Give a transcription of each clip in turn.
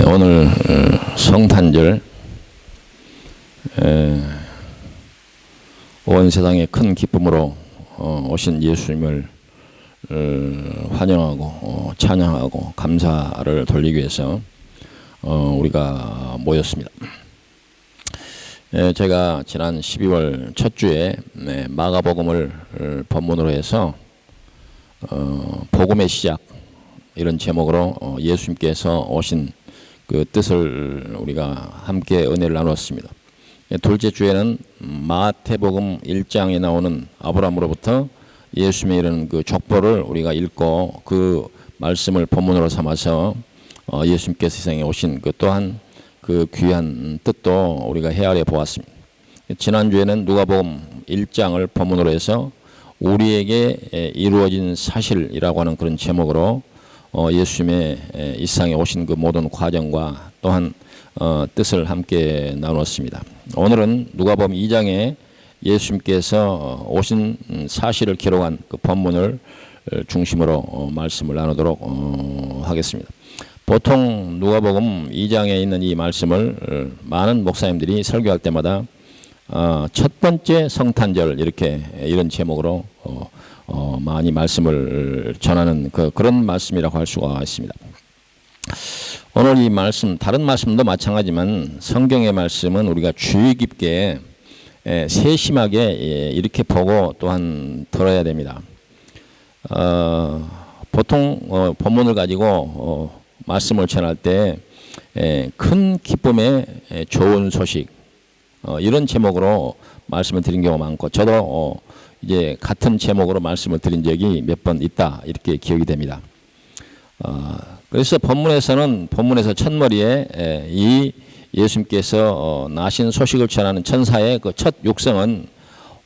오늘 성탄절, 온 세상에 큰 기쁨으로 오신 예수님을 환영하고 찬양하고 감사를 돌리기 위해서 우리가 모였습니다. 제가 지난 12월 첫 주에 마가복음을 본문으로 해서 복음의 시작 이런 제목으로 예수님께서 오신 그 뜻을 우리가 함께 은혜를 나눴습니다. 둘째 주에는 마태복음 1장에 나오는 아브라함으로부터 예수님의 이런 그 족보를 우리가 읽고 그 말씀을 본문으로 삼아서 예수님께서 세상에 오신 그 또한 그 귀한 뜻도 우리가 헤아려 보았습니다. 지난주에는 누가복음 1장을 본문으로 해서 우리에게 이루어진 사실이라고 하는 그런 제목으로 예수님의 이 세상에 오신 그 모든 과정과 또한 뜻을 함께 나눴습니다. 오늘은 누가복음 2장에 예수님께서 오신 사실을 기록한 그 본문을 중심으로 말씀을 나누도록 하겠습니다. 보통 누가복음 2장에 있는 이 말씀을 많은 목사님들이 설교할 때마다 첫 번째 성탄절 이런 제목으로 많이 말씀을 전하는 그런 말씀이라고 할 수가 있습니다. 오늘 이 말씀, 다른 말씀도 마찬가지지만 성경의 말씀은 우리가 주의 깊게 세심하게 이렇게 보고 또한 들어야 됩니다. 보통 본문을 가지고 말씀을 전할 때 큰 기쁨의 좋은 소식 이런 제목으로 말씀을 드린 경우가 많고 저도 이제 같은 제목으로 말씀을 드린 적이 몇 번 있다 이렇게 기억이 됩니다. 그래서 본문에서 첫머리에 이 예수님께서 나신 소식을 전하는 천사의 그 첫 육성은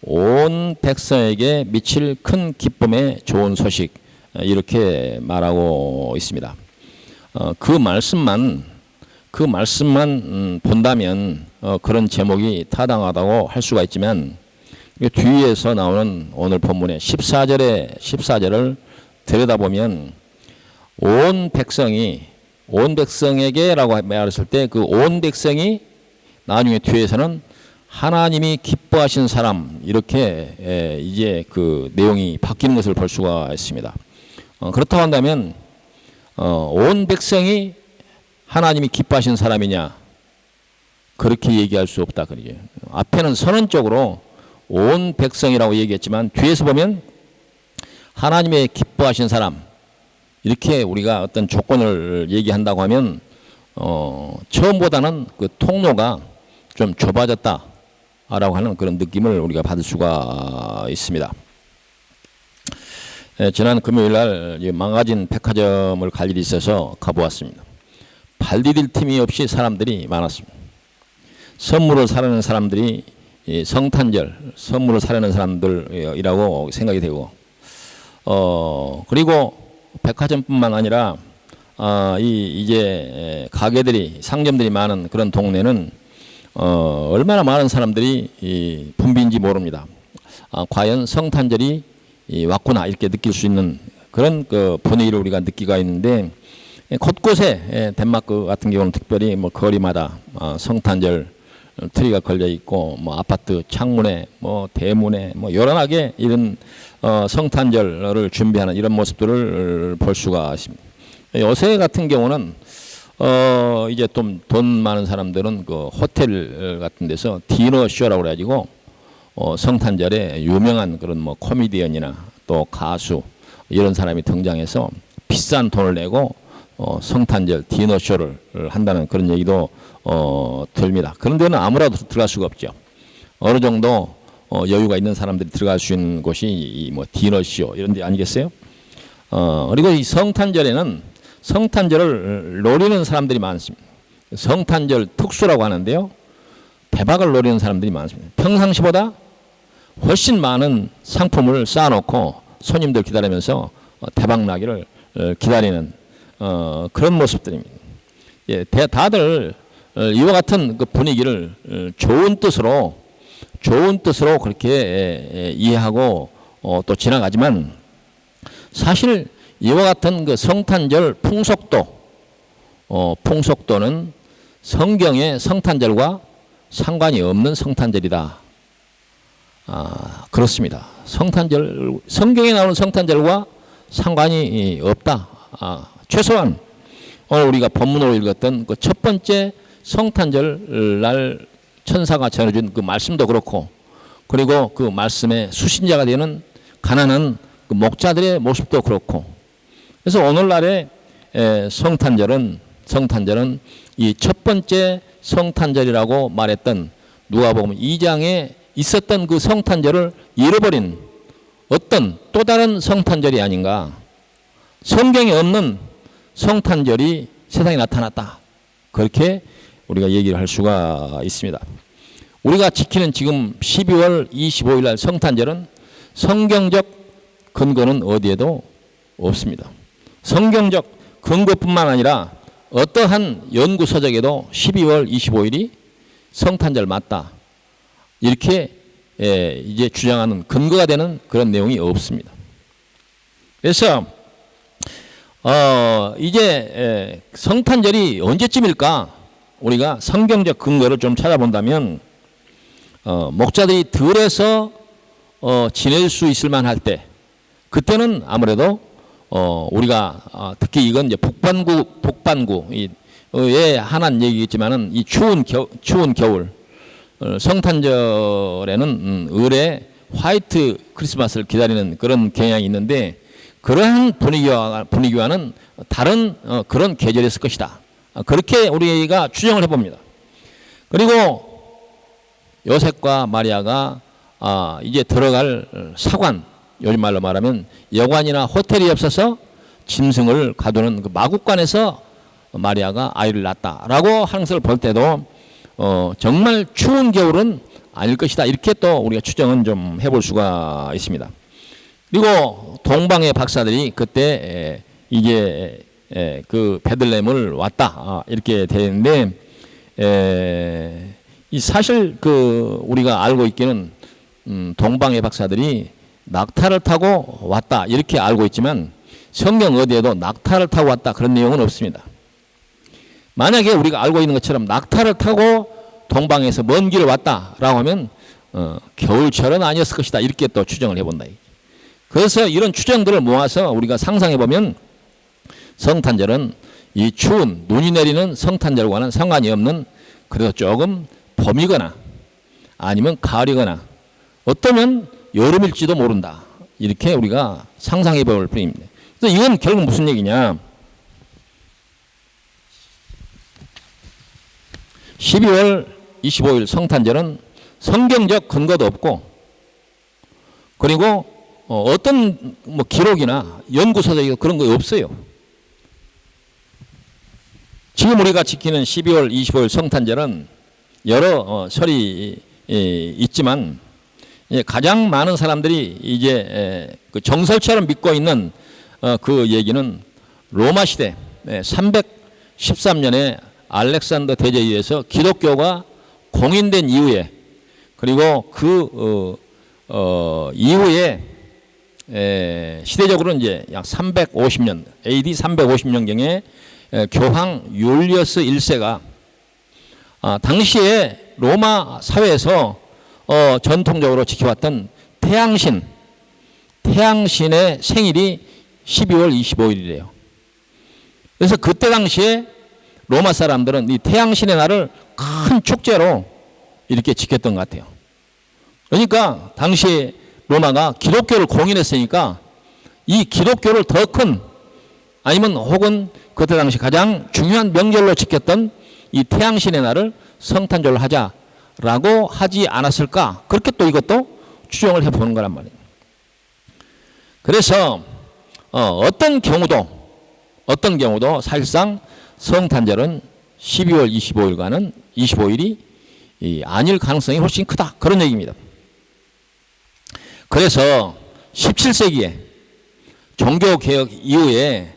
온 백성에게 미칠 큰 기쁨의 좋은 소식 이렇게 말하고 있습니다. 그 말씀만 본다면 그런 제목이 타당하다고 할 수가 있지만 뒤에서 나오는 오늘 본문의 14절을 들여다보면 온 백성에게라고 말했을 때 그 온 백성이 나중에 뒤에서는 하나님이 기뻐하신 사람 이렇게 이제 그 내용이 바뀌는 것을 볼 수가 있습니다. 그렇다고 한다면 온 백성이 하나님이 기뻐하신 사람이냐 그렇게 얘기할 수 없다 그러죠. 앞에는 선언적으로 온 백성이라고 얘기했지만 뒤에서 보면 하나님의 기뻐하신 사람 이렇게 우리가 어떤 조건을 얘기한다고 하면 처음보다는 그 통로가 좀 좁아졌다라고 하는 그런 느낌을 우리가 받을 수가 있습니다. 지난 금요일 날 망가진 백화점을 갈 일이 있어서 가보았습니다. 발 디딜 틈이 없이 사람들이 많았습니다. 선물을 사려는 사람들이 성탄절 선물을 사려는 사람들이라고 생각이 되고 그리고 백화점뿐만 아니라 이제 가게들이 상점들이 많은 그런 동네는 얼마나 많은 사람들이 붐빈지 모릅니다. 과연 성탄절이 왔구나 이렇게 느낄 수 있는 그런 그 분위기를 우리가 느끼가 있는데 곳곳에 덴마크 같은 경우는 특별히 뭐 거리마다 성탄절 트리가 걸려 있고 뭐 아파트 창문에 뭐 대문에 뭐 요란하게 이런 성탄절을 준비하는 이런 모습들을 볼 수가 있습니다. 요새 같은 경우는 이제 좀 돈 많은 사람들은 그 호텔 같은 데서 디너 쇼라고 그래가지고 성탄절에 유명한 그런 뭐 코미디언이나 또 가수 이런 사람이 등장해서 비싼 돈을 내고 성탄절 디너 쇼를 한다는 그런 얘기도 들립니다. 그런 데는 아무라도 들어갈 수가 없죠. 어느 정도 여유가 있는 사람들이 들어갈 수 있는 곳이 뭐 디너쇼 이런 데 아니겠어요? 그리고 이 성탄절에는 성탄절을 노리는 사람들이 많습니다. 성탄절 특수라고 하는데요. 대박을 노리는 사람들이 많습니다. 평상시보다 훨씬 많은 상품을 쌓아놓고 손님들 기다리면서 대박 나기를 기다리는 그런 모습들입니다. 예, 다들 이와 같은 그 분위기를 좋은 뜻으로 그렇게 이해하고 또 지나가지만 사실 이와 같은 그 성탄절 풍속도는 성경의 성탄절과 상관이 없는 성탄절이다. 그렇습니다. 성경에 나오는 성탄절과 상관이 없다. 최소한 오늘 우리가 본문으로 읽었던 그 첫 번째 성탄절 날 천사가 전해준 그 말씀도 그렇고, 그리고 그 말씀의 수신자가 되는 가난한 그 목자들의 모습도 그렇고, 그래서 오늘날의 성탄절은 이 첫 번째 성탄절이라고 말했던 누가복음 2장에 있었던 그 성탄절을 잃어버린 어떤 또 다른 성탄절이 아닌가. 성경에 없는 성탄절이 세상에 나타났다. 그렇게 우리가 얘기를 할 수가 있습니다. 우리가 지키는 지금 12월 25일 날 성탄절은 성경적 근거는 어디에도 없습니다. 성경적 근거뿐만 아니라 어떠한 연구서적에도 12월 25일이 성탄절 맞다, 이렇게 이제 주장하는 근거가 되는 그런 내용이 없습니다. 그래서 이제 성탄절이 언제쯤일까? 우리가 성경적 근거를 좀 찾아본다면 목자들이 들에서 지낼 수 있을 만할 때, 그때는 아무래도 우리가 특히 이건 이제 북반구에 한한 얘기겠지만은 이 추운 겨울 성탄절에는 을에 화이트 크리스마스를 기다리는 그런 경향이 있는데, 그러한 분위기와는 다른 그런 계절이었을 것이다. 그렇게 우리가 추정을 해봅니다. 그리고 요셉과 마리아가 이제 들어갈 사관, 요즘 말로 말하면 여관이나 호텔이 없어서 짐승을 가두는 그 마국간에서 마리아가 아이를 낳았다라고 하는 것을 볼 때도 정말 추운 겨울은 아닐 것이다, 이렇게 또 우리가 추정은 좀 해볼 수가 있습니다. 그리고 동방의 박사들이 그때 이제 그 베들레헴을 왔다, 이렇게 되는데, 이 사실 그 우리가 알고 있기는 동방의 박사들이 낙타를 타고 왔다, 이렇게 알고 있지만 성경 어디에도 낙타를 타고 왔다 그런 내용은 없습니다. 만약에 우리가 알고 있는 것처럼 낙타를 타고 동방에서 먼 길을 왔다라고 하면 겨울철은 아니었을 것이다, 이렇게 또 추정을 해본다. 그래서 이런 추정들을 모아서 우리가 상상해 보면 성탄절은 이 추운 눈이 내리는 성탄절과는 상관이 없는, 그래도 조금 봄이거나 아니면 가을이거나 어쩌면 여름일지도 모른다, 이렇게 우리가 상상해 볼 뿐입니다. 그래서 이건 결국 무슨 얘기냐? 12월 25일 성탄절은 성경적 근거도 없고, 그리고 어떤 뭐 기록이나 연구서적이 그런 거 없어요. 지금 우리가 지키는 12월 25일 성탄절은 여러 설이 있지만 가장 많은 사람들이 이제 그 정설처럼 믿고 있는 그 얘기는 로마 시대 313년에 알렉산더 대제에 의해서 기독교가 공인된 이후에, 그리고 그 이후에 시대적으로는 이제 약 350년 AD 350년경에 교황 율리어스 1세가 당시에 로마 사회에서 전통적으로 지켜왔던 태양신의 생일이 12월 25일이래요. 그래서 그때 당시에 로마 사람들은 이 태양신의 날을 큰 축제로 이렇게 지켰던 것 같아요. 그러니까 당시에 로마가 기독교를 공인했으니까 이 기독교를 더 큰, 아니면 혹은 그때 당시 가장 중요한 명절로 지켰던 이 태양신의 날을 성탄절로 하자라고 하지 않았을까, 그렇게 또 이것도 추정을 해보는 거란 말이에요. 그래서 어떤 경우도 사실상 성탄절은 12월 25일이 아닐 가능성이 훨씬 크다, 그런 얘기입니다. 그래서 17세기에 종교개혁 이후에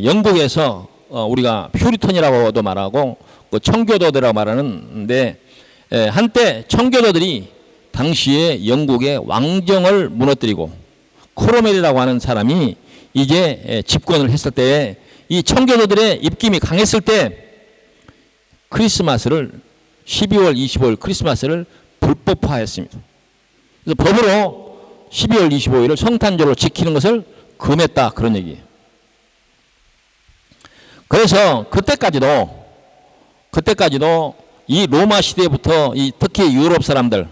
영국에서 우리가 퓨리턴이라고도 말하고 그 청교도들이라고 말하는데, 한때 청교도들이 당시에 영국의 왕정을 무너뜨리고 크로멜이라고 하는 사람이 이제 집권을 했을 때 이 청교도들의 입김이 강했을 때 크리스마스를 12월 25일 크리스마스를 불법화했습니다. 그래서 법으로 12월 25일을 성탄절로 지키는 것을 금했다 그런 얘기예요. 그래서 그때까지도 이 로마 시대부터 이 특히 유럽 사람들이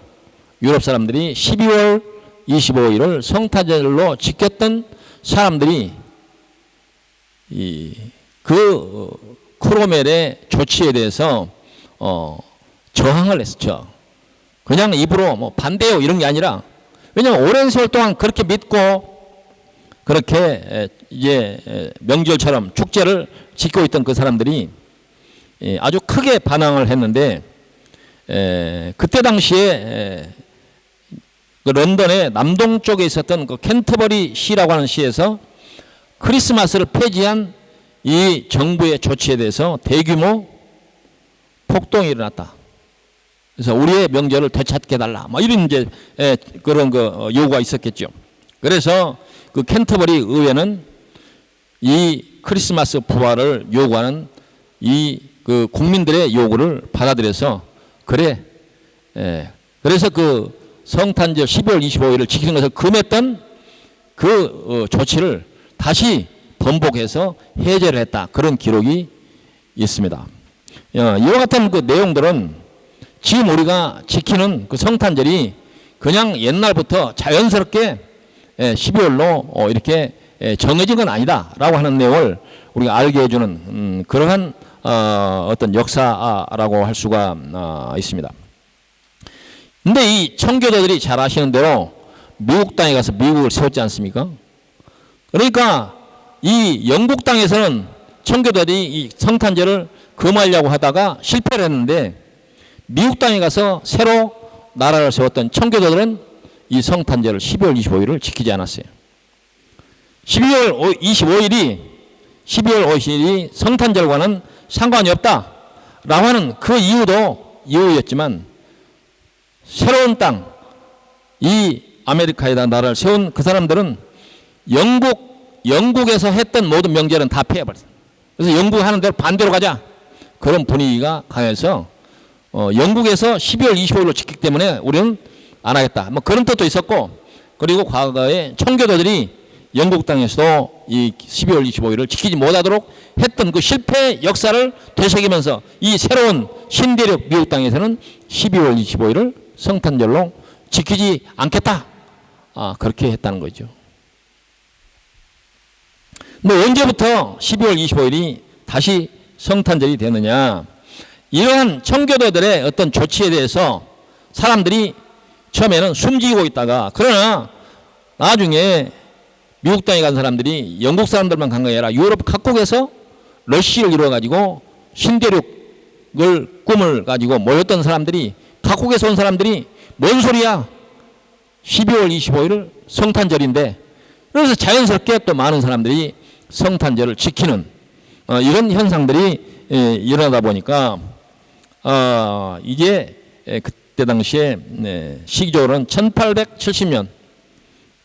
12월 25일을 성탄절로 지켰던 사람들이 그 크로멜의 조치에 대해서 저항을 했었죠. 그냥 입으로 뭐 반대요 이런 게 아니라, 왜냐하면 오랜 세월 동안 그렇게 믿고 그렇게 이제 명절처럼 축제를 지키고 있던 그 사람들이 아주 크게 반항을 했는데, 그때 당시에 그 런던의 남동쪽에 있었던 그 캔터버리 시라고 하는 시에서 크리스마스를 폐지한 이 정부의 조치에 대해서 대규모 폭동이 일어났다. 그래서 우리의 명절을 되찾게 해달라, 뭐 이런 이제 그런 그 요구가 있었겠죠. 그래서 그 캔터버리 의회는 이 크리스마스 부활을 요구하는 이 그 국민들의 요구를 받아들여서 그래서 그 성탄절 12월 25일을 지키는 것을 금했던 그 조치를 다시 번복해서 해제를 했다. 그런 기록이 있습니다. 이와 같은 그 내용들은 지금 우리가 지키는 그 성탄절이 그냥 옛날부터 자연스럽게 12월로 이렇게 정해진 건 아니다라고 하는 내용을 우리가 알게 해주는 그러한 어떤 역사라고 할 수가 있습니다. 근데 이 청교도들이 잘 아시는 대로 미국 땅에 가서 미국을 세웠지 않습니까? 그러니까 이 영국 땅에서는 청교도들이 이 성탄절을 금하려고 하다가 실패를 했는데, 미국 땅에 가서 새로 나라를 세웠던 청교도들은 이 성탄절을 12월 25일을 지키지 않았어요. 12월 25일이 성탄절과는 상관이 없다라고 하는 그 이유였지만, 새로운 땅, 이 아메리카에다 나라를 세운 그 사람들은 영국에서 했던 모든 명절은 다 폐해버렸어요. 그래서 영국 하는 대로 반대로 가자, 그런 분위기가 강해서 영국에서 12월 25일로 지키기 때문에 우리는 안 하겠다, 뭐 그런 뜻도 있었고, 그리고 과거에 청교도들이 영국 땅에서도 이 12월 25일을 지키지 못하도록 했던 그 실패 역사를 되새기면서 이 새로운 신대륙 미국 땅에서는 12월 25일을 성탄절로 지키지 않겠다, 그렇게 했다는 거죠. 근데 언제부터 12월 25일이 다시 성탄절이 되느냐, 이러한 청교도들의 어떤 조치에 대해서 사람들이 처음에는 숨기고 있다가, 그러나 나중에 미국 땅에 간 사람들이 영국 사람들만 간 게 아니라 유럽 각국에서 러시를 이루어가지고 신대륙을 꿈을 가지고 모였던 사람들이, 각국에서 온 사람들이 뭔 소리야, 12월 25일을 성탄절인데, 그래서 자연스럽게 또 많은 사람들이 성탄절을 지키는 이런 현상들이 일어나다 보니까 이게 그때 당시에 시기적으로는 1870년,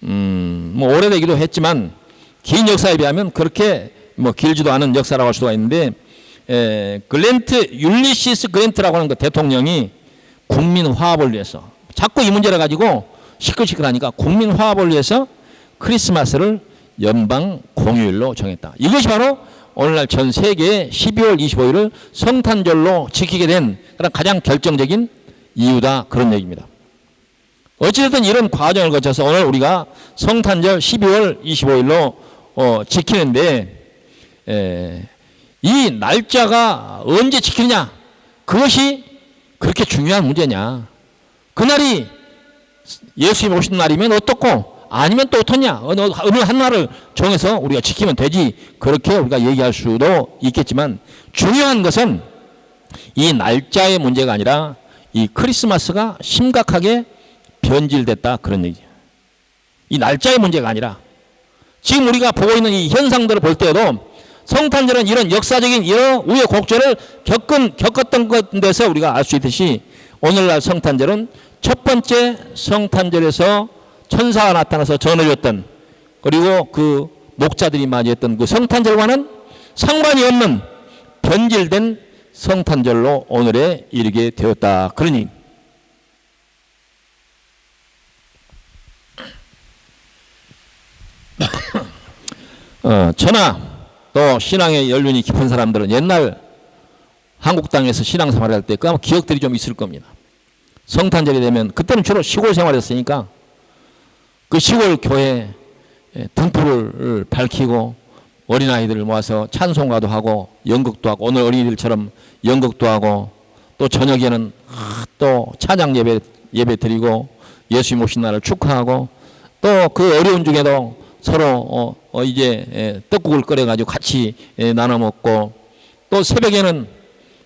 뭐 오래되기도 했지만 긴 역사에 비하면 그렇게 뭐 길지도 않은 역사라고 할 수가 있는데, 율리시스 그랜트라고 하는 그 대통령이 국민 화합을 위해서, 자꾸 이 문제를 가지고 시끌시끌하니까 국민 화합을 위해서 크리스마스를 연방 공휴일로 정했다. 이것이 바로 오늘날 전 세계의 12월 25일을 성탄절로 지키게 된 가장 결정적인 이유다, 그런 얘기입니다. 어찌됐든 이런 과정을 거쳐서 오늘 우리가 성탄절 12월 25일로 지키는데, 이 날짜가 언제 지키느냐, 그것이 그렇게 중요한 문제냐. 그날이 예수님 오신 날이면 어떻고 아니면 또 어떻냐, 어느 한 날을 정해서 우리가 지키면 되지, 그렇게 우리가 얘기할 수도 있겠지만, 중요한 것은 이 날짜의 문제가 아니라 이 크리스마스가 심각하게 변질됐다, 그런 얘기죠. 이 날짜의 문제가 아니라 지금 우리가 보고 있는 이 현상들을 볼 때에도 성탄절은 이런 역사적인 이런 우여곡절을 겪었던 것에서 우리가 알 수 있듯이, 오늘날 성탄절은 첫 번째 성탄절에서 천사가 나타나서 전해줬던, 그리고 그 목자들이 맞이했던 그 성탄절과는 상관이 없는 변질된 성탄절로 오늘에 이르게 되었다. 그러니 저나 또 신앙의 연륜이 깊은 사람들은 옛날 한국 땅에서 신앙생활을 할 때 그 아마 기억들이 좀 있을 겁니다. 성탄절이 되면 그때는 주로 시골 생활이었으니까 그 시골 교회 등불을 밝히고 어린아이들을 모아서 찬송가도 하고 연극도 하고 오늘 어린이들처럼 연극도 하고 또 저녁에는 또 찬양 예배 드리고 예수님 오신 날을 축하하고 또 그 어려운 중에도 서로 이제 떡국을 끓여가지고 같이 나눠 먹고 또 새벽에는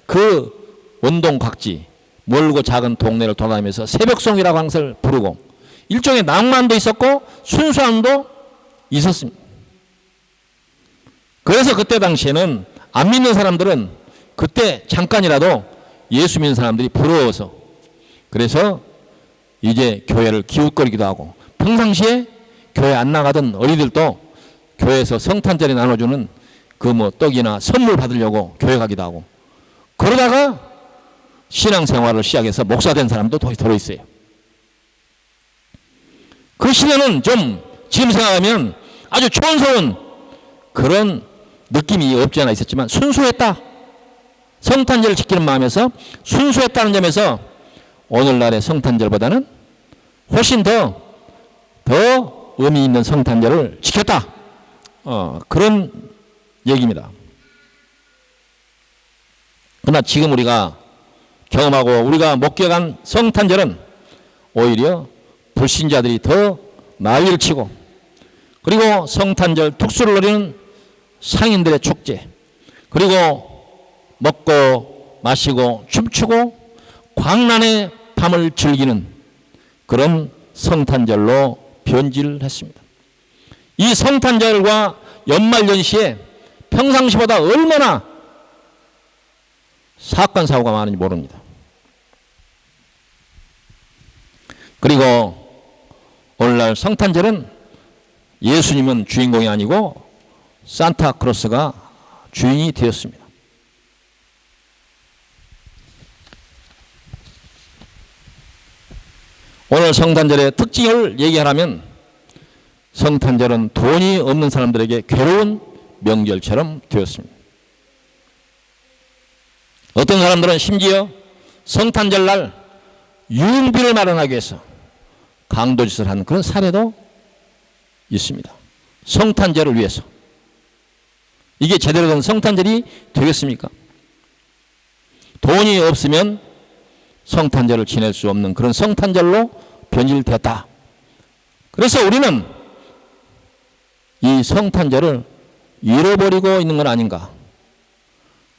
그 원동 각지 멀고 작은 동네를 돌아다니면서 새벽송이라고 하는 것을 부르고 일종의 낭만도 있었고 순수함도 있었습니다. 그래서 그때 당시에는 안 믿는 사람들은 그때 잠깐이라도 예수 믿는 사람들이 부러워서 그래서 이제 교회를 기웃거리기도 하고 평상시에 교회 안 나가던 어린이들도 교회에서 성탄절에 나눠주는 그 뭐 떡이나 선물 받으려고 교회 가기도 하고 그러다가 신앙생활을 시작해서 목사 된 사람도 들어있어요. 그 시대는 좀 지금 생각하면 아주 촌스러운 그런 느낌이 없지 않아 있었지만 순수했다. 성탄절을 지키는 마음에서 순수했다는 점에서 오늘날의 성탄절보다는 훨씬 더 의미 있는 성탄절을 지켰다. 그런 얘기입니다. 그러나 지금 우리가 경험하고 우리가 목격한 성탄절은 오히려 불신자들이 더 난리를 치고 그리고 성탄절 특수를 노리는 상인들의 축제 그리고 먹고 마시고 춤추고 광란의 밤을 즐기는 그런 성탄절로 변질했습니다. 이 성탄절과 연말연시에 평상시보다 얼마나 사건 사고가 많은지 모릅니다. 그리고 오늘날 성탄절은 예수님은 주인공이 아니고 산타크로스가 주인이 되었습니다. 오늘 성탄절의 특징을 얘기하라면 성탄절은 돈이 없는 사람들에게 괴로운 명절처럼 되었습니다. 어떤 사람들은 심지어 성탄절날 유흥비를 마련하기 위해서 강도짓을 하는 그런 사례도 있습니다. 성탄절을 위해서. 이게 제대로 된 성탄절이 되겠습니까? 돈이 없으면 성탄절을 지낼 수 없는 그런 성탄절로 변질됐다. 그래서 우리는 이 성탄절을 잃어버리고 있는 건 아닌가.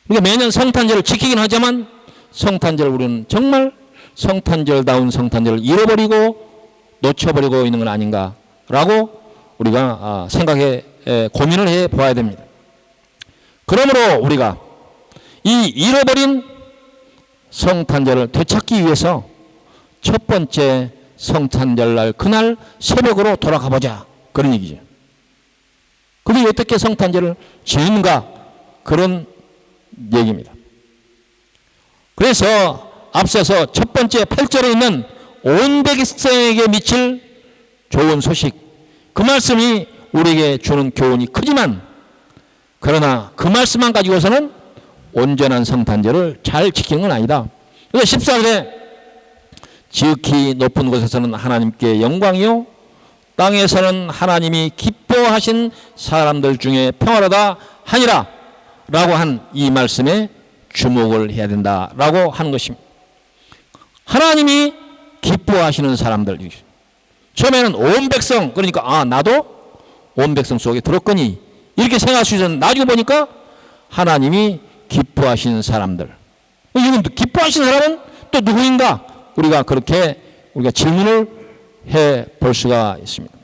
그러니까 매년 성탄절을 지키긴 하지만 성탄절 우리는 정말 성탄절다운 성탄절을 잃어버리고 놓쳐버리고 있는 건 아닌가라고 우리가 고민을 해 보아야 됩니다. 그러므로 우리가 이 잃어버린 성탄절을 되찾기 위해서 첫 번째 성탄절날 그날 새벽으로 돌아가 보자 그런 얘기죠. 그런데 어떻게 성탄절을 지는가 그런 얘기입니다. 그래서 앞서서 첫 번째 8절에 있는 온 백성에게 미칠 좋은 소식 그 말씀이 우리에게 주는 교훈이 크지만 그러나 그 말씀만 가지고서는 온전한 성탄절을 잘 지키는 건 아니다. 그래서 14절에 지극히 높은 곳에서는 하나님께 영광이요 땅에서는 하나님이 기뻐하신 사람들 중에 평화로다 하니라 라고 한 이 말씀에 주목을 해야 된다라고 하는 것입니다. 하나님이 기뻐하시는 사람들 처음에는 온 백성 그러니까 나도 온 백성 속에 들었거니 이렇게 생각할 수 있었는데 나중에 보니까 하나님이 기뻐하시는 사람들 이건 기뻐하시는 사람은 또 누구인가 우리가 그렇게 우리가 질문을 해 볼 수가 있습니다.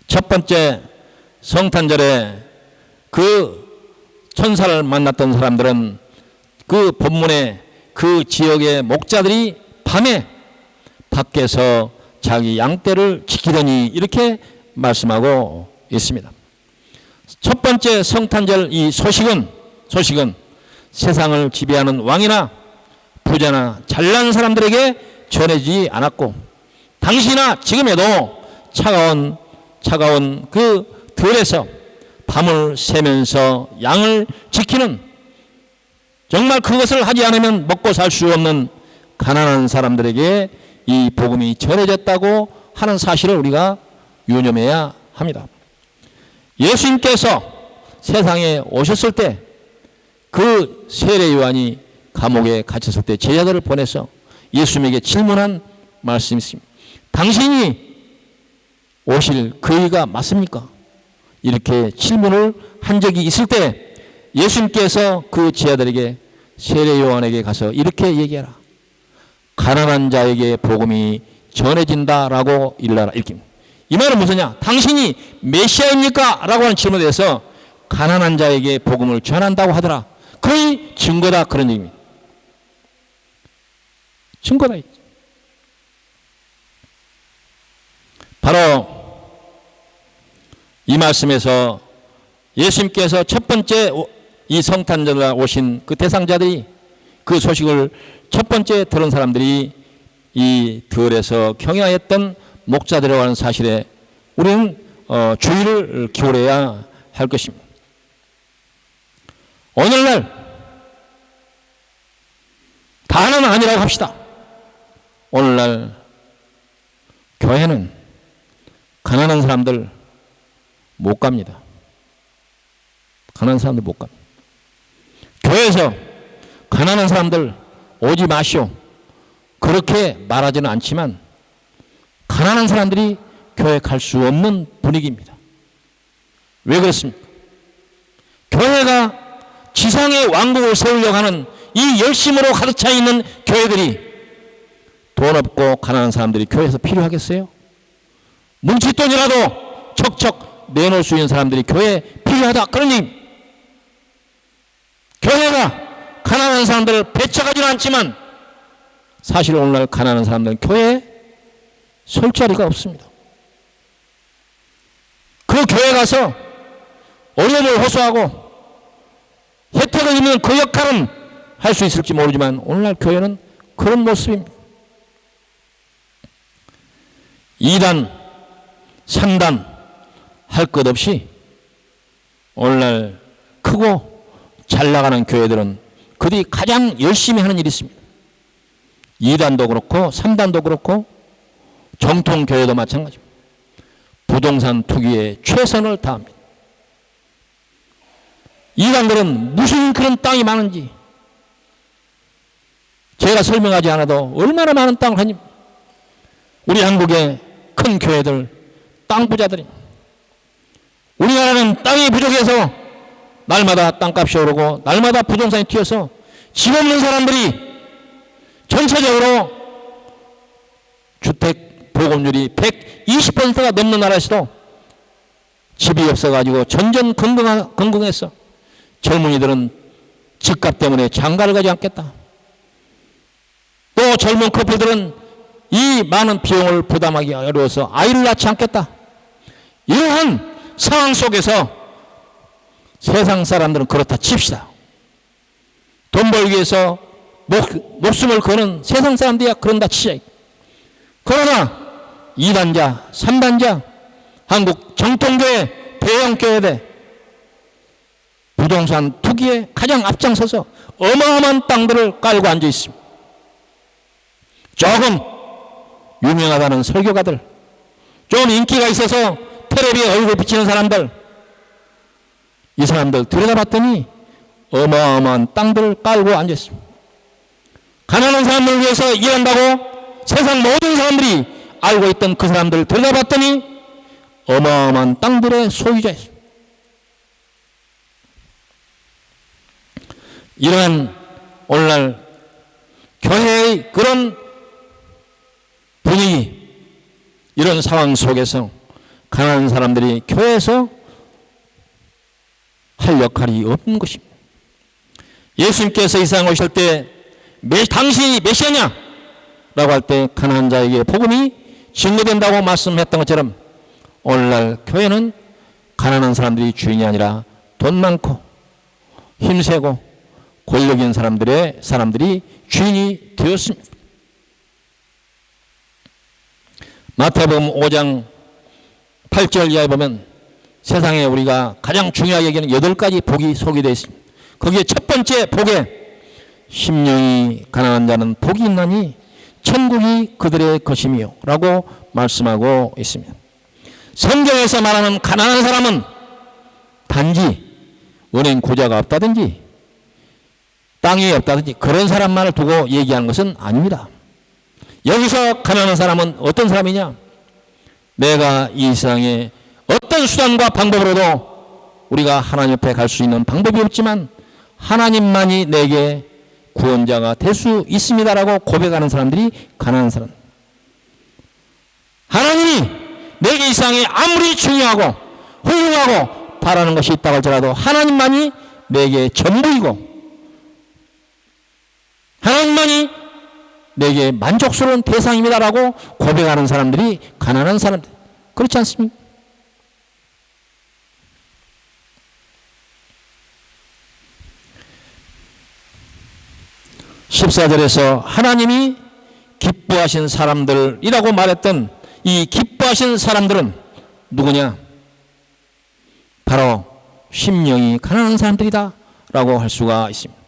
첫 번째 성탄절에 그 천사를 만났던 사람들은 그 본문에 그 지역의 목자들이 밤에 밖에서 자기 양떼를 지키더니 이렇게 말씀하고 있습니다. 첫 번째 성탄절 이 소식은 세상을 지배하는 왕이나 부자나 잘난 사람들에게 전해지지 않았고, 당시나 지금에도 차가운 그 들에서 밤을 새면서 양을 지키는, 정말 그것을 하지 않으면 먹고 살 수 없는 가난한 사람들에게 이 복음이 전해졌다고 하는 사실을 우리가 유념해야 합니다. 예수님께서 세상에 오셨을 때 그 세례 요한이 감옥에 갇혔을 때 제자들을 보내서 예수님에게 질문한 말씀이 있습니다. 당신이 오실 그이가 맞습니까? 이렇게 질문을 한 적이 있을 때 예수님께서 그 제자들에게, 세례 요한에게 가서 이렇게 얘기해라. 가난한 자에게 복음이 전해진다라고 일러라. 이렇게. 이 말은 무엇이냐? 당신이 메시아입니까? 라고 하는 질문에 대해서 가난한 자에게 복음을 전한다고 하더라. 거의 증거다, 그런 얘기입니다. 증거다. 바로 이 말씀에서 예수님께서 첫 번째 이 성탄절에 오신 그 대상자들이, 그 소식을 첫 번째 들은 사람들이 이 들에서 경영했던 목자들이라고 하는 사실에 우리는 주의를 기울여야 할 것입니다. 오늘날 다는 아니라고 합시다. 오늘날 교회는 가난한 사람들 못 갑니다. 가난한 사람들 못 갑니다. 교회에서 가난한 사람들 오지 마시오, 그렇게 말하지는 않지만 가난한 사람들이 교회 갈 수 없는 분위기입니다. 왜 그렇습니까? 교회가 지상의 왕국을 세우려고 하는 이 열심으로 가득 차 있는 교회들이 돈 없고 가난한 사람들이 교회에서 필요하겠어요? 뭉칫돈이라도 척척 내놓을 수 있는 사람들이 교회에 필요하다, 그런 얘기입니다. 교회가 가난한 사람들을 배척하지는 않지만 사실 오늘날 가난한 사람들은 교회에 설 자리가 없습니다. 그 교회 가서 어려움을 호소하고 혜택을 입는 그 역할은 할 수 있을지 모르지만 오늘날 교회는 그런 모습입니다. 2단, 3단 할 것 없이 오늘날 크고 잘 나가는 교회들은 그들이 가장 열심히 하는 일이 있습니다. 2단도 그렇고 3단도 그렇고 정통교회도 마찬가지입니다. 부동산 투기에 최선을 다합니다. 2단들은 무슨 그런 땅이 많은지 제가 설명하지 않아도 얼마나 많은 땅을 하니, 우리 한국의 큰 교회들 땅 부자들입니다. 우리나라는 땅이 부족해서 날마다 땅값이 오르고 날마다 부동산이 튀어서 집 없는 사람들이 전체적으로 주택 보급률이 120%가 넘는 나라에서도 집이 없어가지고 전전긍긍해서 젊은이들은 집값 때문에 장가를 가지 않겠다. 또 젊은 커플들은 이 많은 비용을 부담하기 어려워서 아이를 낳지 않겠다. 이러한 상황 속에서 세상 사람들은 그렇다 칩시다. 돈 벌기 위해서 목숨을 거는 세상 사람들이야 그런다 치자. 그러나 2단자, 3단자, 한국 정통교회, 대형교회들 부동산 투기에 가장 앞장서서 어마어마한 땅들을 깔고 앉아 있습니다. 조금 유명하다는 설교가들, 좀 인기가 있어서 텔레비에 얼굴 비치는 사람들, 이 사람들 들여다봤더니 어마어마한 땅들을 깔고 앉아 있습니다. 가난한 사람들을 위해서 일한다고 세상 모든 사람들이 알고 있던 그 사람들을 들여다봤더니 어마어마한 땅들의 소유자였습니다. 이러한 오늘날 교회의 그런 분위기, 이런 상황 속에서 가난한 사람들이 교회에서 할 역할이 없는 것입니다. 예수님께서 이 세상 오실 때 당신이 메시아냐? 라고 할 때 가난한 자에게 복음이 증거된다고 말씀했던 것처럼 오늘날 교회는 가난한 사람들이 주인이 아니라 돈 많고 힘세고 권력 있는 사람들이 주인이 되었습니다. 마태복음 5장 8절 이하에 보면 세상에 우리가 가장 중요하게 여기는 8가지 복이 소개되어 있습니다. 거기에 첫 번째 복에 심령이 가난한 자는 복이 있나니 천국이 그들의 것이며 라고 말씀하고 있습니다. 성경에서 말하는 가난한 사람은 단지 은행 고자가 없다든지 땅이 없다든지 그런 사람만을 두고 얘기하는 것은 아닙니다. 여기서 가난한 사람은 어떤 사람이냐? 내가 이 세상에 어떤 수단과 방법으로도 우리가 하나님 옆에 갈 수 있는 방법이 없지만 하나님만이 내게 구원자가 될 수 있습니다라고 고백하는 사람들이 가난한 사람. 하나님이 내게 이 세상에 아무리 중요하고 훌륭하고 바라는 것이 있다고 할지라도 하나님만이 내게 전부이고 하나님만이 내게 만족스러운 대상입니다라고 고백하는 사람들이 가난한 사람들. 그렇지 않습니까? (14절에서) 하나님이 기뻐하신 사람들이라고 말했던 이 기뻐하신 사람들은 누구냐? 바로 심령이 가난한 사람들이다 라고 할 수가 있습니다.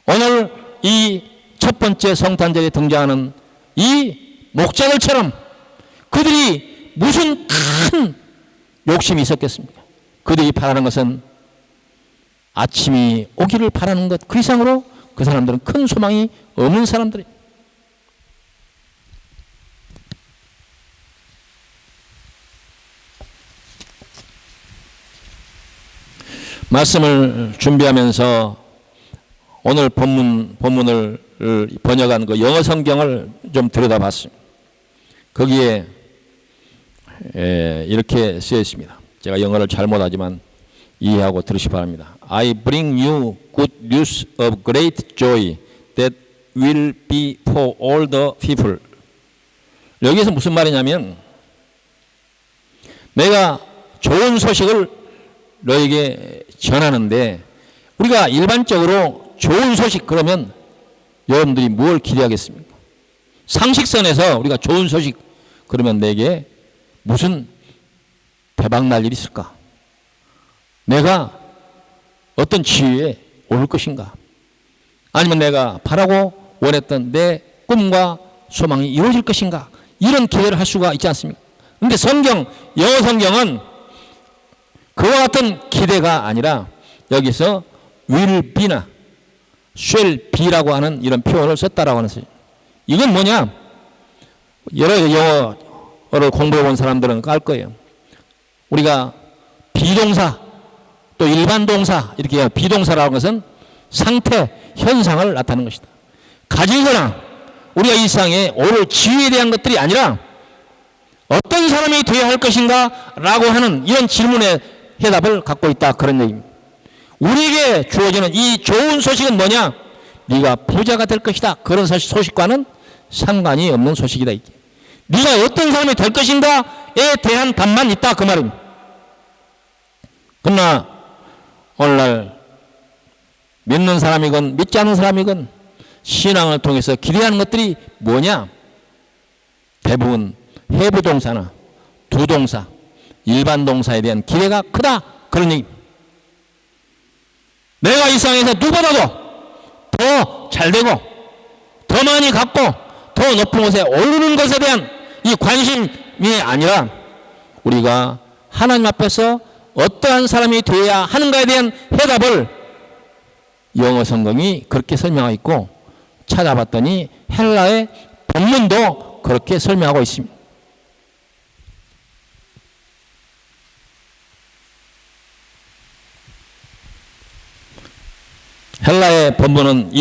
오늘 이 첫 번째 성탄절에 등장하는 이 목자들처럼 그들이 무슨 큰 욕심이 있었겠습니까? 그들이 바라는 것은 아침이 오기를 바라는 것 그 이상으로 그 사람들은 큰 소망이 없는 사람들입니다. 말씀을 준비하면서 오늘 본문을 번역한 그 영어 성경을 좀 들여다봤습니다. 거기에 이렇게 쓰여 있습니다. 제가 영어를 잘 못하지만 이해하고 들으시기 바랍니다. I bring you good news of great joy that will be for all the people. 여기에서 무슨 말이냐면 내가 좋은 소식을 너에게 전하는데 우리가 일반적으로 좋은 소식 그러면 여러분들이 뭘 기대하겠습니까? 상식선에서 우리가 좋은 소식 그러면 내게 무슨 대박 날 일이 있을까? 내가 어떤 지위에 오를 것인가? 아니면 내가 바라고 원했던 내 꿈과 소망이 이루어질 것인가? 이런 기대를 할 수가 있지 않습니까? 그런데 영어 성경은 그와 같은 기대가 아니라 여기서 will be나 shall be라고 하는 이런 표현을 썼다라고 하는 것이죠. 이건 뭐냐? 여러 영어를 공부해 본 사람들은 알 거예요. 우리가 비동사 또 일반 동사 이렇게 비동사라는 것은 상태, 현상을 나타내는 것이다. 가지거나 우리가 이 세상에 오를 지위에 대한 것들이 아니라 어떤 사람이 되어야 할 것인가 라고 하는 이런 질문의 해답을 갖고 있다 그런 얘기입니다. 우리에게 주어지는 이 좋은 소식은 뭐냐? 네가 부자가 될 것이다. 그런 소식과는 상관이 없는 소식이다. 이게. 네가 어떤 사람이 될 것인가에 대한 답만 있다 그 말입니다. 그러나 오늘날 믿는 사람이건 믿지 않는 사람이건 신앙을 통해서 기대하는 것들이 뭐냐? 대부분 해부동사나 두동사, 일반 동사에 대한 기대가 크다 그런 얘기입니다. 내가 이 세상에서 누구보다도 더 잘되고 더 많이 갖고 더 높은 곳에 오르는 것에 대한 이 관심이 아니라 우리가 하나님 앞에서 어떠한 사람이 되어야 하는가에 대한 해답을 영어 성경이 그렇게 설명하고 있고 찾아봤더니 헬라의 본문도 그렇게 설명하고 있습니다. 헬라의 본문은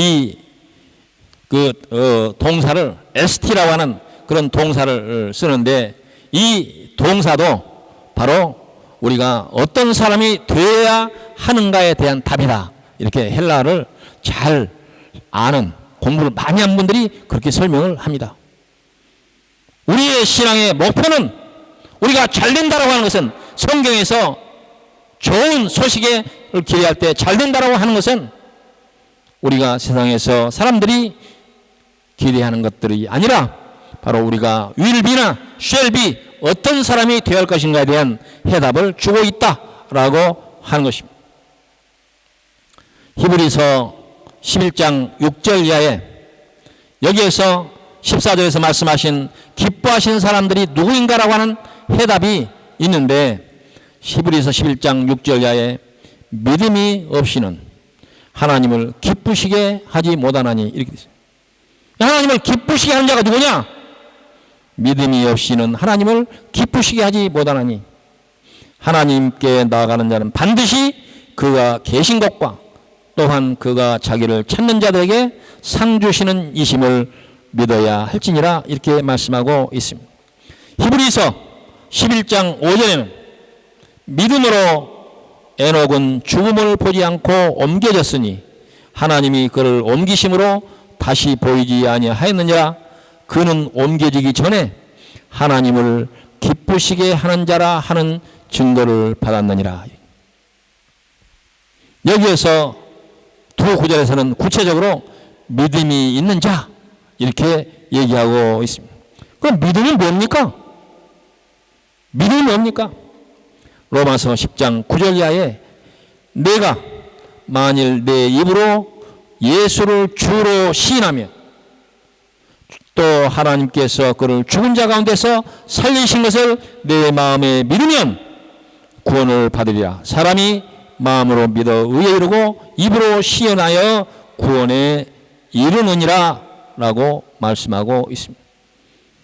동사를 ST라고 하는 그런 동사를 쓰는데 이 동사도 바로 우리가 어떤 사람이 되어야 하는가에 대한 답이다. 이렇게 헬라를 잘 아는 공부를 많이 한 분들이 그렇게 설명을 합니다. 우리의 신앙의 목표는 우리가 잘된다라고 하는 것은 성경에서 좋은 소식을 기대할 때 잘된다라고 하는 것은 우리가 세상에서 사람들이 기대하는 것들이 아니라 바로 우리가 will be나 shall be 어떤 사람이 되어야 할 것인가에 대한 해답을 주고 있다라고 하는 것입니다. 히브리서 11장 6절 이하에 여기에서 14절에서 말씀하신 기뻐하시는 사람들이 누구인가라고 하는 해답이 있는데 히브리서 11장 6절 이하에 믿음이 없이는 하나님을 기쁘시게 하지 못하나니 이렇게 있어요. 하나님을 기쁘시게 하는 자가 누구냐? 믿음이 없이는 하나님을 기쁘시게 하지 못하나니 하나님께 나아가는 자는 반드시 그가 계신 것과 또한 그가 자기를 찾는 자들에게 상 주시는 이심을 믿어야 할지니라 이렇게 말씀하고 있습니다. 히브리서 11장 5절에는 믿음으로 에녹은 죽음을 보지 않고 옮겨졌으니 하나님이 그를 옮기심으로 다시 보이지 아니하였느니라. 그는 옮겨지기 전에 하나님을 기쁘시게 하는 자라 하는 증거를 받았느니라. 여기에서 두 구절에서는 구체적으로 믿음이 있는 자 이렇게 얘기하고 있습니다. 그럼 믿음은 뭡니까? 믿음이 뭡니까? 로마서 10장 9절 이하에 내가 만일 내 입으로 예수를 주로 시인하며 또 하나님께서 그를 죽은 자 가운데서 살리신 것을 내 마음에 믿으면 구원을 받으리라. 사람이 마음으로 믿어 의에 이르고 입으로 시인하여 구원에 이르느니라 라고 말씀하고 있습니다.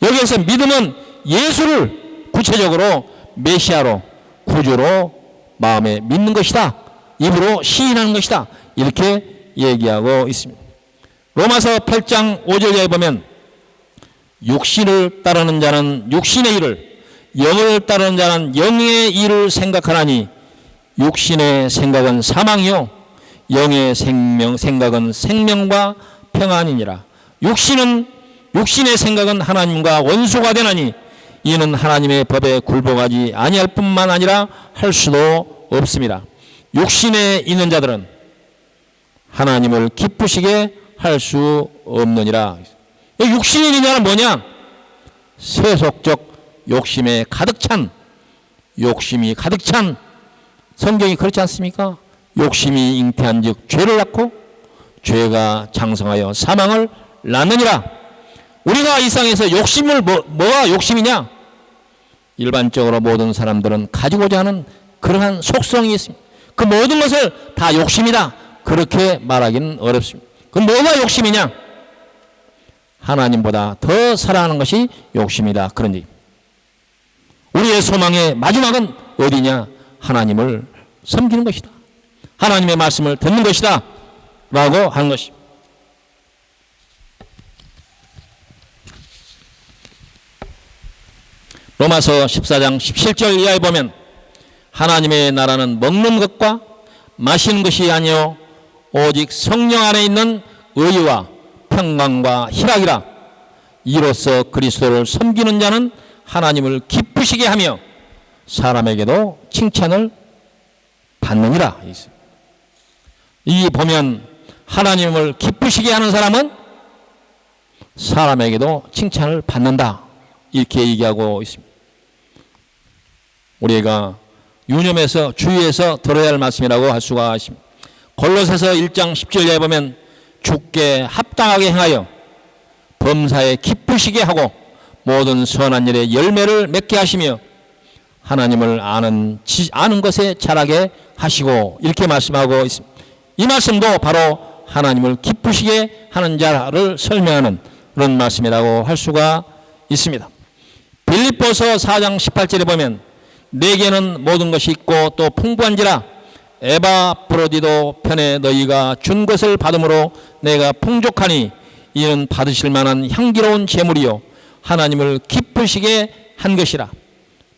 여기에서 믿음은 예수를 구체적으로 메시아로 구주로 마음에 믿는 것이다. 입으로 시인하는 것이다. 이렇게 얘기하고 있습니다. 로마서 8장 5절에 보면 육신을 따르는 자는 육신의 일을 영을 따르는 자는 영의 일을 생각하나니 육신의 생각은 사망이요 영의 생각은 생명과 평안이니라. 육신의 생각은 하나님과 원수가 되나니 이는 하나님의 법에 굴복하지 아니할 뿐만 아니라 할 수도 없습니다. 육신에 있는 자들은 하나님을 기쁘시게 할 수 없느니라. 육신에 있는 자는 뭐냐? 세속적 욕심이 가득 찬 성경이 그렇지 않습니까? 욕심이 잉태한 즉 죄를 낳고 죄가 장성하여 사망을 낳느니라. 우리가 이 세상에서 욕심을 뭐가 욕심이냐? 일반적으로 모든 사람들은 가지고자 하는 그러한 속성이 있습니다. 그 모든 것을 다 욕심이다 그렇게 말하기는 어렵습니다. 그 뭐가 욕심이냐? 하나님보다 더 사랑하는 것이 욕심이다 그런 얘기입니다. 우리의 소망의 마지막은 어디냐? 하나님을 섬기는 것이다. 하나님의 말씀을 듣는 것이다 라고 하는 것입니다. 로마서 14장 17절 이하에 보면 하나님의 나라는 먹는 것과 마시는 것이 아니요 오직 성령 안에 있는 의와 평강과 희락이라. 이로써 그리스도를 섬기는 자는 하나님을 기쁘시게 하며 사람에게도 칭찬을 받느니라. 이 보면 하나님을 기쁘시게 하는 사람은 사람에게도 칭찬을 받는다 이렇게 얘기하고 있습니다. 우리가 유념해서 주의해서 들어야 할 말씀이라고 할 수가 있습니다. 골로새서 1장 10절에 보면 주께 합당하게 행하여 범사에 기쁘시게 하고 모든 선한 일에 열매를 맺게 하시며 하나님을 아는 것에 자라게 하시고 이렇게 말씀하고 있습니다. 이 말씀도 바로 하나님을 기쁘시게 하는 자를 설명하는 그런 말씀이라고 할 수가 있습니다. 빌립보서 4장 18절에 보면 내게는 모든 것이 있고 또 풍부한지라 에바프로디도 편에 너희가 준 것을 받음으로 내가 풍족하니 이는 받으실 만한 향기로운 제물이요 하나님을 기쁘시게 한 것이라.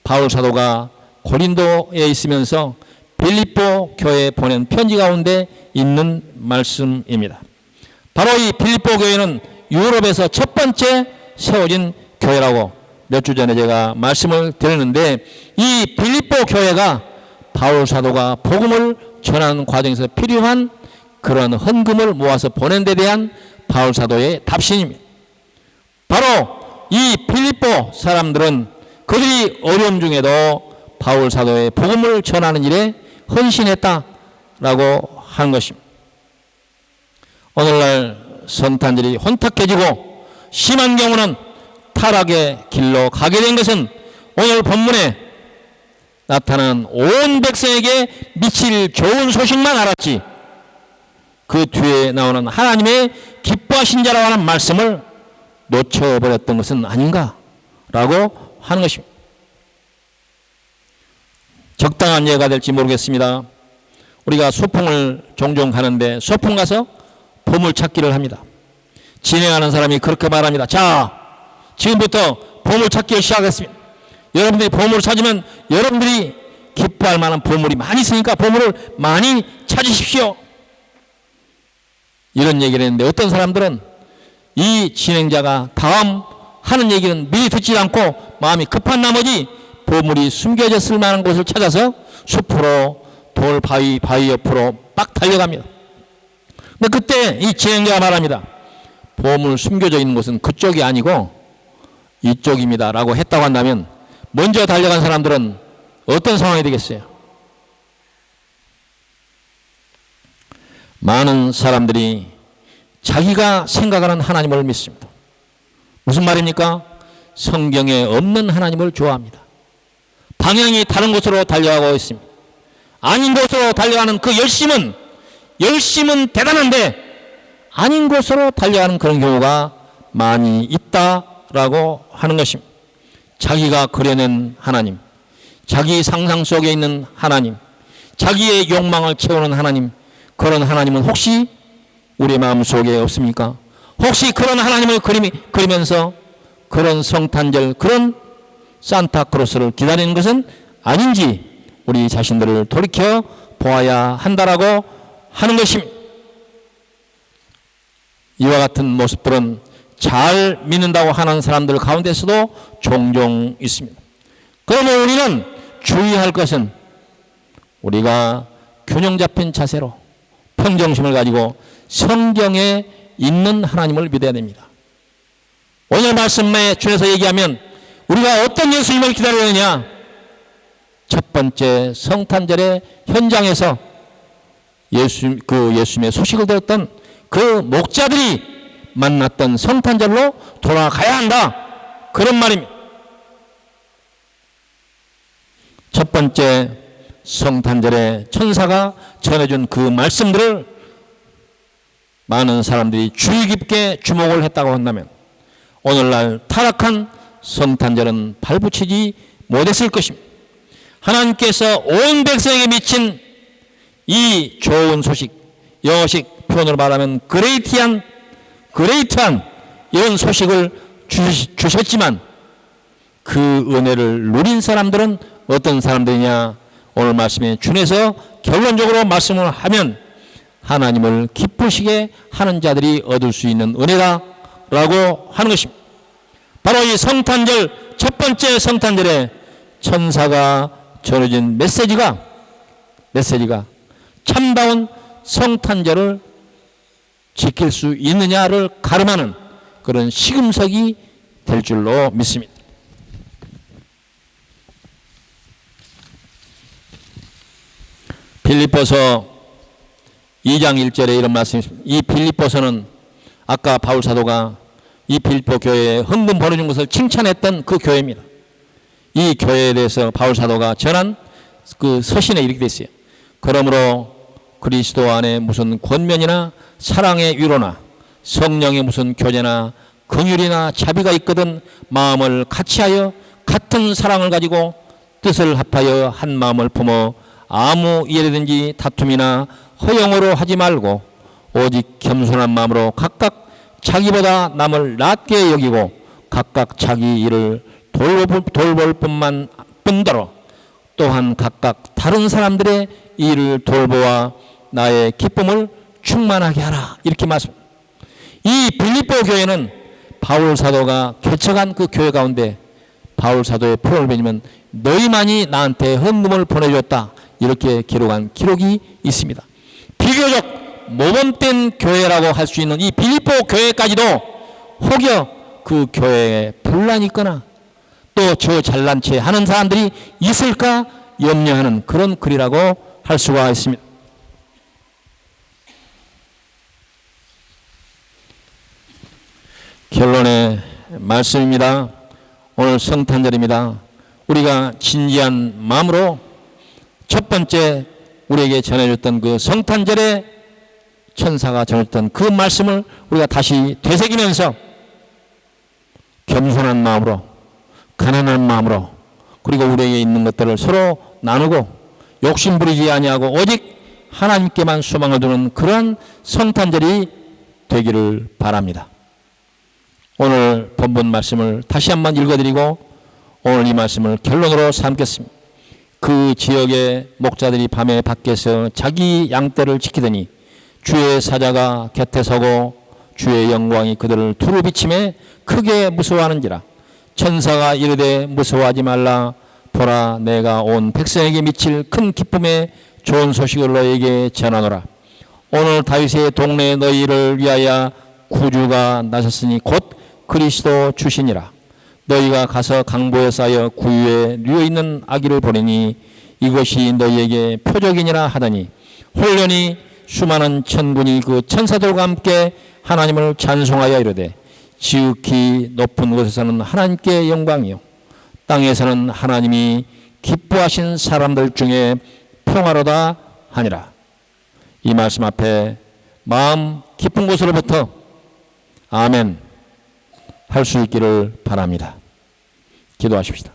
바울 사도가 고린도에 있으면서 빌립보 교회에 보낸 편지 가운데 있는 말씀입니다. 바로 이 빌립보 교회는 유럽에서 첫 번째 세워진 교회라고 몇 주 전에 제가 말씀을 드렸는데, 이 빌립보 교회가 바울 사도가 복음을 전하는 과정에서 필요한 그런 헌금을 모아서 보낸 데 대한 바울 사도의 답신입니다. 바로 이 빌립보 사람들은 그들이 어려움 중에도 바울 사도의 복음을 전하는 일에 헌신했다라고 하는 것입니다. 오늘날 성탄절이 혼탁해지고 심한 경우는 타락의 길로 가게 된 것은 오늘 본문에 나타난 온 백성에게 미칠 좋은 소식만 알았지, 그 뒤에 나오는 하나님의 기뻐하신 자라고 하는 말씀을 놓쳐버렸던 것은 아닌가라고 하는 것입니다. 적당한 예가 될지 모르겠습니다. 우리가 소풍을 종종 가는데 소풍 가서 보물찾기를 합니다. 진행하는 사람이 그렇게 말합니다. 자, 지금부터 보물찾기를 시작했습니다. 여러분들이 보물을 찾으면 여러분들이 기뻐할 만한 보물이 많이 있으니까 보물을 많이 찾으십시오. 이런 얘기를 했는데, 어떤 사람들은 이 진행자가 다음 하는 얘기는 미리 듣지 않고 마음이 급한 나머지 보물이 숨겨졌을 만한 곳을 찾아서 숲으로, 돌, 바위 옆으로 막 달려갑니다. 근데 그때 이 진행자가 말합니다. 보물 숨겨져 있는 곳은 그쪽이 아니고 이쪽입니다 라고 했다고 한다면, 먼저 달려간 사람들은 어떤 상황이 되겠어요? 많은 사람들이 자기가 생각하는 하나님을 믿습니다. 무슨 말입니까? 성경에 없는 하나님을 좋아합니다. 방향이 다른 곳으로 달려가고 있습니다. 아닌 곳으로 달려가는 그 열심은 대단한데 아닌 곳으로 달려가는 그런 경우가 많이 있다라고 하는 것입니다. 자기가 그려낸 하나님, 자기 상상 속에 있는 하나님, 자기의 욕망을 채우는 하나님, 그런 하나님은 혹시 우리 마음속에 없습니까? 혹시 그런 하나님을 그리면서 그런 성탄절, 그런 산타크로스를 기다리는 것은 아닌지 우리 자신들을 돌이켜 보아야 한다라고 하는 것입니다. 이와 같은 모습들은 잘 믿는다고 하는 사람들 가운데서도 종종 있습니다. 그러면 우리는 주의할 것은 우리가 균형 잡힌 자세로 평정심을 가지고 성경에 있는 하나님을 믿어야 됩니다. 오늘 말씀에 준해서 얘기하면 우리가 어떤 예수님을 기다리느냐? 첫 번째 성탄절의 현장에서 예수님의 소식을 들었던 그 목자들이 만났던 성탄절로 돌아가야 한다, 그런 말입니다. 첫 번째 성탄절에 천사가 전해준 그 말씀들을 많은 사람들이 주의 깊게 주목을 했다고 한다면 오늘날 타락한 성탄절은 발붙이지 못했을 것입니다. 하나님께서 온 백성에게 미친 이 좋은 소식, 영어식 표현으로 말하면 그레이트한 이런 소식을 주셨지만 그 은혜를 누린 사람들은 어떤 사람들이냐? 오늘 말씀에 준해서 결론적으로 말씀을 하면 하나님을 기쁘시게 하는 자들이 얻을 수 있는 은혜다라고 하는 것입니다. 바로 이 성탄절, 첫 번째 성탄절에 천사가 전해진 메시지가 참다운 성탄절을 지킬 수 있느냐를 가름하는 그런 시금석이 될 줄로 믿습니다. 빌립보서 2장 1절에 이런 말씀이 있습니다. 이 빌립보서는 아까 바울 사도가 이 빌립보 교회에 헌금 보내준 것을 칭찬했던 그 교회입니다. 이 교회에 대해서 바울 사도가 전한 그 서신에 이렇게 되어 있어요. 그러므로 그리스도 안에 무슨 권면이나 사랑의 위로나 성령의 무슨 교제나 긍휼이나 자비가 있거든 마음을 같이하여 같은 사랑을 가지고 뜻을 합하여 한 마음을 품어 아무 일에든지 다툼이나 허영으로 하지 말고 오직 겸손한 마음으로 각각 자기보다 남을 낮게 여기고 각각 자기 일을 돌볼 뿐더러 또한 각각 다른 사람들의 일을 돌보아 나의 기쁨을 충만하게 하라, 이렇게 말씀합니다. 이 빌립보 교회는 바울 사도가 개척한 그 교회 가운데 바울 사도의 표를 보면 너희만이 나한테 헌금을 보내줬다 이렇게 기록한 기록이 있습니다. 비교적 모범된 교회라고 할 수 있는 이 빌립보 교회까지도 혹여 그 교회에 분란이 있거나 또 저 잘난 체 하는 사람들이 있을까 염려하는 그런 글이라고 할 수가 있습니다. 결론의 말씀입니다. 오늘 성탄절입니다. 우리가 진지한 마음으로 첫 번째 우리에게 전해줬던 그 성탄절에 천사가 전해줬던 그 말씀을 우리가 다시 되새기면서 겸손한 마음으로 가난한 마음으로 그리고 우리에게 있는 것들을 서로 나누고 욕심 부리지 아니하고 오직 하나님께만 소망을 두는 그런 성탄절이 되기를 바랍니다. 오늘 본문 말씀을 다시 한번 읽어드리고 오늘 이 말씀을 결론으로 삼겠습니다. 그 지역의 목자들이 밤에 밖에서 자기 양떼를 지키더니 주의 사자가 곁에 서고 주의 영광이 그들을 두루 비침에 크게 무서워하는지라. 천사가 이르되 무서워하지 말라. 보라 내가 온 백성에게 미칠 큰 기쁨의 좋은 소식을 너희에게 전하노라. 오늘 다윗의 동네에 너희를 위하여 구주가 나셨으니 곧 그리스도 주시니라. 너희가 가서 강보에 쌓여 구유에 누워있는 아기를 보내니 이것이 너희에게 표적이니라 하더니 홀련히 수많은 천군이 그 천사들과 함께 하나님을 찬송하여 이르되 지극히 높은 곳에서는 하나님께 영광이요 땅에서는 하나님이 기뻐하신 사람들 중에 평화로다 하니라. 이 말씀 앞에 마음 깊은 곳으로부터 아멘 할 수 있기를 바랍니다. 기도하십시다.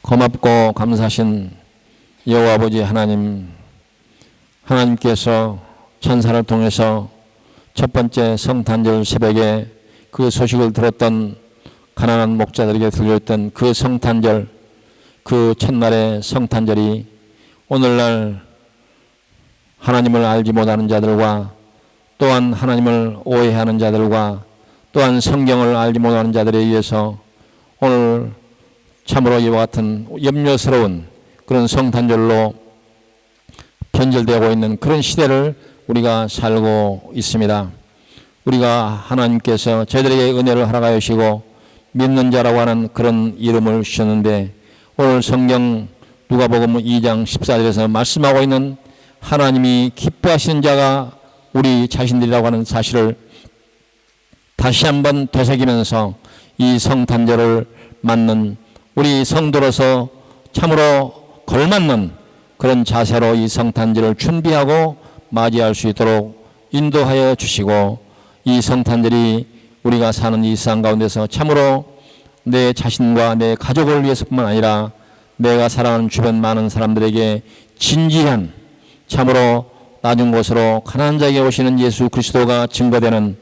고맙고 감사하신 여호와 아버지 하나님, 하나님께서 천사를 통해서 첫 번째 성탄절 새벽에 그 소식을 들었던 가난한 목자들에게 들려있던 그 성탄절, 그 첫날의 성탄절이 오늘날 하나님을 알지 못하는 자들과 또한 하나님을 오해하는 자들과 또한 성경을 알지 못하는 자들에 의해서 오늘 참으로 이와 같은 염려스러운 그런 성탄절로 변절되고 있는 그런 시대를 우리가 살고 있습니다. 우리가 하나님께서 저희들에게 은혜를 허락하여 주시고 믿는 자라고 하는 그런 이름을 주셨는데 오늘 성경 누가복음 2장 14절에서 말씀하고 있는 하나님이 기뻐하시는 자가 우리 자신들이라고 하는 사실을 다시 한번 되새기면서 이 성탄절을 맞는 우리 성도로서 참으로 걸맞는 그런 자세로 이 성탄절을 준비하고 맞이할 수 있도록 인도하여 주시고 이 성탄절이 우리가 사는 이 세상 가운데서 참으로 내 자신과 내 가족을 위해서뿐만 아니라 내가 사랑하는 주변 많은 사람들에게 진지한 참으로 낮은 곳으로 가난한 자에게 오시는 예수 그리스도가 증거되는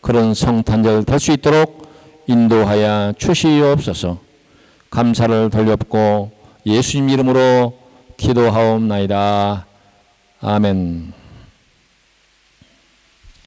그런 성탄절 될 수 있도록 인도하여 주시옵소서. 감사를 돌려엎고 예수님 이름으로 기도하옵나이다. 아멘.